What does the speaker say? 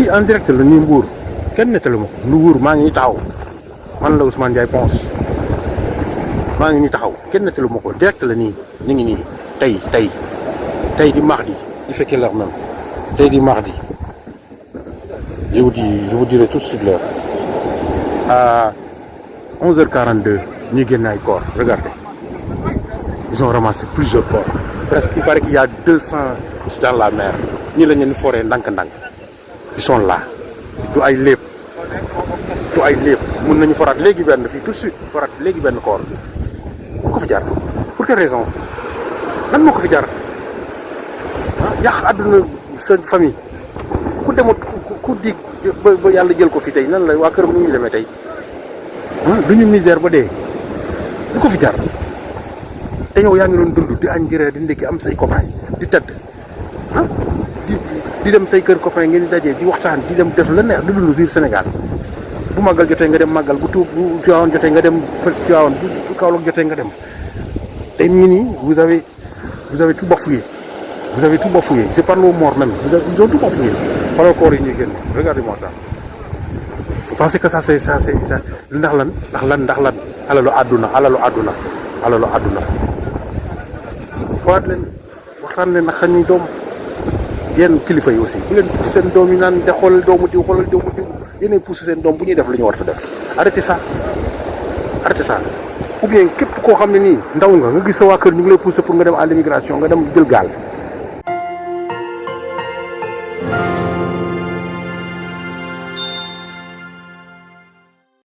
lii en direct la nii Mbour kenn nettalu ma ko Mbour maa ngi nii taxaw man la Ousmane Ndiaye Ponce maa ngi nii taxaw kenn nettalu ma ko direct la nii ñu ngi nii tey di mardi il fait quelle heure même tey di mardi je vous dirai tout de suite l'heure à 11h42 ñu génn ay corps regardez ils ont ramassé plusieurs corps presque il paraît qu'il y a 200 dans la mer ñi la ñu foree ndànk-ndànk ils sont là du ay lépp mun nañu foraat léegi benn fii tout de suite foraat léegi benn corps bu ko fi jar pour quelle raison lan moo ko fi jar ah yàq àdduna sa famille ku demut ku dig ba yàlla jël ko fi tey nan la waa këram nu ñuy demee tey du ñu misère ba dee du ko fi jar te yow yaa ngi doon dund di añ di reer di ndekki am say copain di tëdd di dem say kër copain ngeen di dajee di waxtaan di dem def la neex di dund biir Sénégal bu màggal jotee nga dem màggal bu Tiwaawan jotee nga dem Tiwaawan bu Kaolack jotee nga dem tey ngi nii vous avez tout bafouillé je parle aux morts même ils ont tout bafouillé xoolal koor yi ñuy génn regardez-moi ça vous pensez que ça c'est ndax lan alalu àdduna xoolaat leen waxtaan leen ak xañ doom yenn kilifa yi aussi bu leen pousse seen doom yi naan de xoolal doomu diw yéenay pousse seen doom bu ñuy def li ñu war a def arrêtez ça ou bien képp koo xam ne nii ndaw nga gis sa waa kër ñu ngi lay pousse pour nga dem à l'immigration nga dem jël gaal